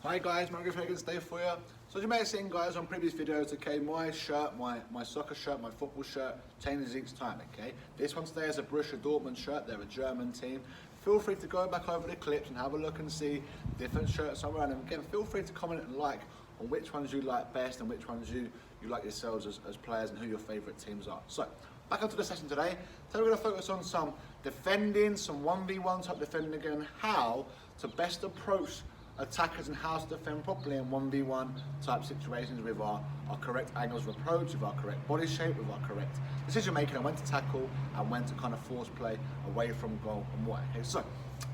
Hi guys, Margaret Higgins Day for you. So as you may have seen guys on previous videos, okay, my shirt, my soccer shirt, my football shirt changes each time, okay? This one today is a Borussia Dortmund shirt, they're a German team. Feel free to go back over the clips and have a look and see different shirts around, and again, feel free to comment and like on which ones you like best and which ones you like yourselves as players and who your favourite teams are. So, back onto the session today. Today we're going to focus on some defending, some 1v1 type defending again, how to best approach attackers and how to defend properly in 1v1 type situations with our correct angles of approach, with our correct body shape, with our correct decision making on when to tackle and when to kind of force play away from goal and what. Okay, so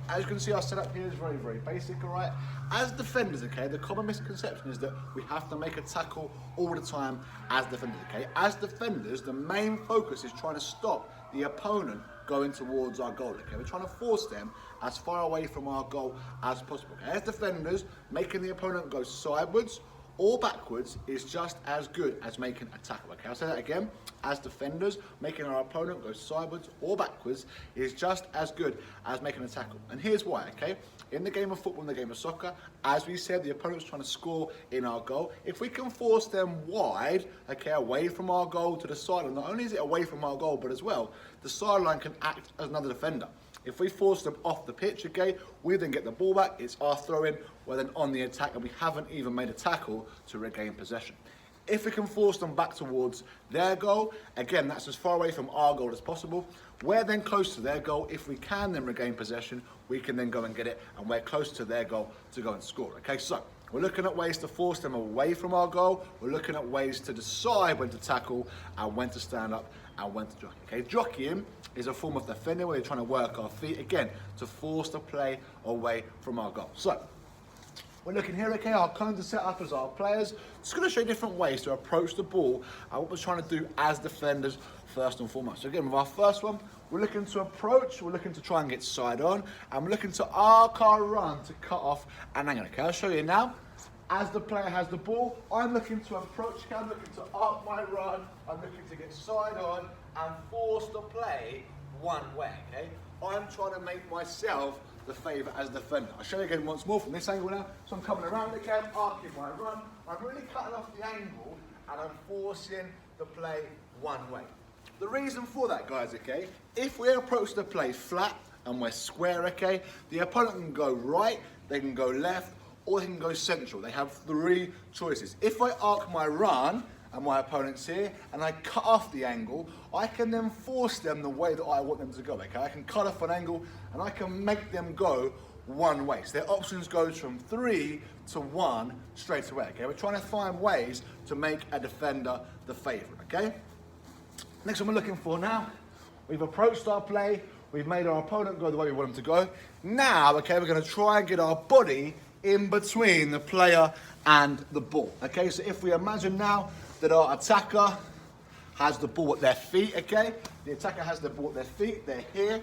as you can see, our setup here is very basic, alright? As defenders, okay, the common misconception is that we have to make a tackle all the time as defenders, okay? As defenders, the main focus is trying to stop the opponent going towards our goal, okay? We're trying to force them as far away from our goal as possible, okay? As defenders, making the opponent go sidewards or backwards is just as good as making a tackle, okay? I'll say that again. As defenders, making our opponent go sideways or backwards is just as good as making a tackle. And here's why, okay? In the game of football, in the game of soccer, as we said, the opponent's trying to score in our goal. If we can force them wide, okay, away from our goal to the sideline, not only is it away from our goal, but as well, the sideline can act as another defender. If we force them off the pitch, okay, we then get the ball back, it's our throw-in, we're then on the attack, and we haven't even made a tackle to regain possession. If we can force them back towards their goal, again, that's as far away from our goal as possible. We're then close to their goal. If we can then regain possession, we can then go and get it, and we're close to their goal to go and score, okay? So, we're looking at ways to force them away from our goal. We're looking at ways to decide when to tackle and when to stand up and when to jockey, okay? Jockeying is a form of defending where you're trying to work our feet, again, to force the play away from our goal. So, we're looking here, okay, our cones are set up as our players. Just going to show you different ways to approach the ball and what we're trying to do as defenders first and foremost. So again, with our first one, we're looking to approach, we're looking to try and get side on, and we're looking to arc our run to cut off an angle. Okay, I'll show you now. As the player has the ball, I'm looking to approach, I'm looking to arc my run, I'm looking to get side on and force the play one way, okay? I'm trying to make myself the favourite as a defender. I'll show you again once more from this angle now. So I'm coming around again, arcing my run. I'm really cutting off the angle and I'm forcing the play one way. The reason for that, guys, okay, if we approach the play flat and we're square, okay, the opponent can go right, they can go left, or they can go central. They have three choices. If I arc my run, and my opponent's here, and I cut off the angle, I can then force them the way that I want them to go, okay? I can cut off an angle, and I can make them go one way. So their options goes from 3 to 1 straight away, okay? We're trying to find ways to make a defender the favourite, okay? Next one we're looking for now, we've approached our play, we've made our opponent go the way we want them to go. Now, okay, we're gonna try and get our body in between the player and the ball, okay? So if we imagine now that our attacker has the ball at their feet, okay? The attacker has the ball at their feet, they're here,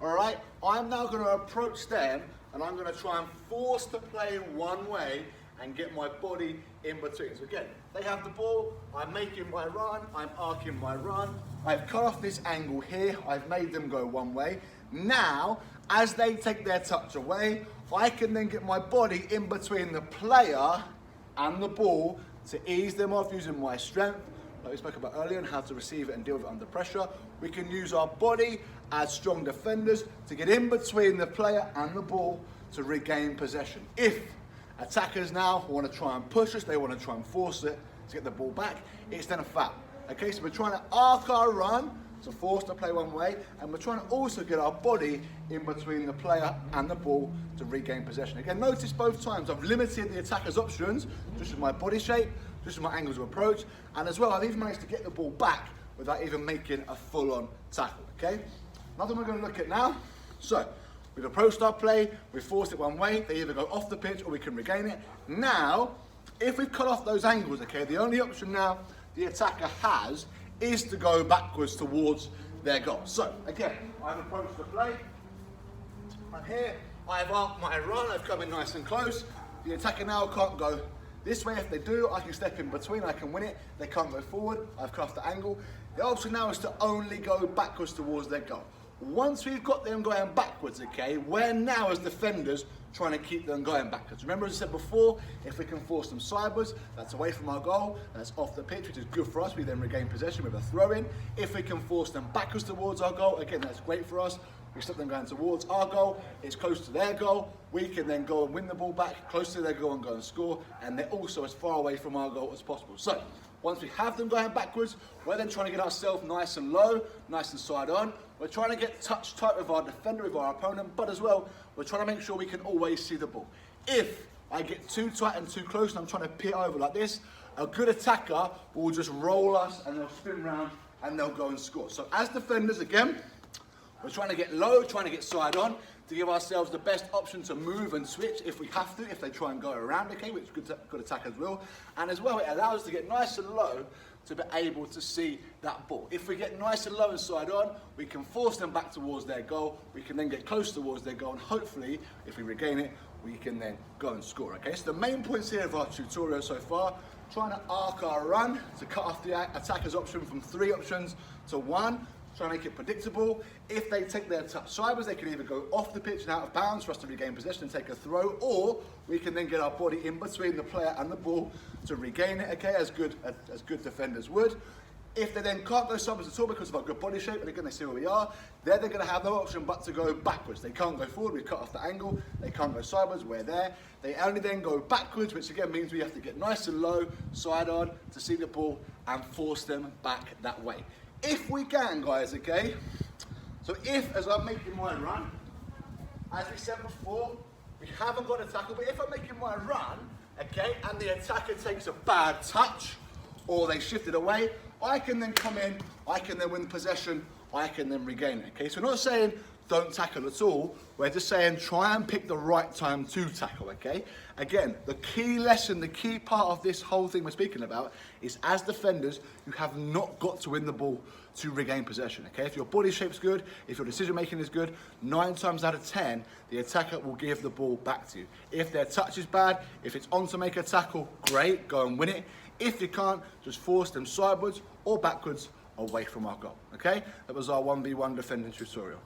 all right? I'm now gonna approach them and I'm gonna try and force the play one way and get my body in between. So again, they have the ball, I'm making my run, I'm arcing my run, I've cut off this angle here, I've made them go one way. Now, as they take their touch away, I can then get my body in between the player and the ball to ease them off using my strength, like we spoke about earlier, and how to receive it and deal with it under pressure. We can use our body as strong defenders to get in between the player and the ball to regain possession. If attackers now want to try and push us, they want to try and force it to get the ball back, it's then a foul. Okay, so we're trying to arc our run to force the play one way, and we're trying to also get our body in between the player and the ball to regain possession. Again, notice both times I've limited the attacker's options, just with my body shape, just with my angles of approach, and as well, I've even managed to get the ball back without even making a full-on tackle, okay? Another one we're gonna look at now. So, we've approached our play, we've forced it one way, they either go off the pitch or we can regain it. Now, if we've cut off those angles, okay, the only option now the attacker has is to go backwards towards their goal. So, again, I've approached the play. I'm here, I've arced my run, I've come in nice and close. The attacker now can't go this way. If they do, I can step in between, I can win it. They can't go forward, I've cut off the angle. The option now is to only go backwards towards their goal. Once we've got them going backwards, okay, we're now as defenders trying to keep them going backwards. Remember, as I said before, if we can force them sideways, that's away from our goal, that's off the pitch, which is good for us. We then regain possession with a throw-in. If we can force them backwards towards our goal, again, that's great for us. We stop them going towards our goal, it's close to their goal, we can then go and win the ball back, close to their goal and go and score, and they're also as far away from our goal as possible. So, once we have them going backwards, we're then trying to get ourselves nice and low, nice and side on. We're trying to get touch tight with our defender, with our opponent, but as well, we're trying to make sure we can always see the ball. If I get too tight and too close and I'm trying to peer over like this, a good attacker will just roll us and they'll spin round and they'll go and score. So as defenders, again, we're trying to get low, trying to get side on to give ourselves the best option to move and switch if we have to, if they try and go around, okay, which good attackers will. And as well, it allows us to get nice and low to be able to see that ball. If we get nice and low and side on, we can force them back towards their goal. We can then get close towards their goal, and hopefully, if we regain it, we can then go and score, okay? So the main points here of our tutorial so far, trying to arc our run to cut off the attacker's option from 3 options to 1, try and make it predictable. If they take their touch sideways, they can either go off the pitch and out of bounds for us to regain possession and take a throw, or we can then get our body in between the player and the ball to regain it, okay, as good defenders would. If they then can't go sideways at all because of our good body shape, and again, they see where we are, they're going to have no option but to go backwards. They can't go forward, we've cut off the angle. They can't go sideways, we're there. They only then go backwards, which again means we have to get nice and low, side on, to see the ball and force them back that way. If we can, guys, okay? So if, as I'm making my run, as we said before, we haven't got a tackle, but if I'm making my run, okay, and the attacker takes a bad touch, or they shift it away, I can then come in, I can then win possession, I can then regain it, okay? So we're not saying don't tackle at all, we're just saying try and pick the right time to tackle, okay? Again, the key lesson, the key part of this whole thing we're speaking about is as defenders, you have not got to win the ball to regain possession, okay? If your body shape's good, if your decision making is good, 9 times out of 10, the attacker will give the ball back to you. If their touch is bad, if it's on to make a tackle, great, go and win it. If you can't, just force them sideways or backwards away from our goal, okay? That was our 1v1 defending tutorial.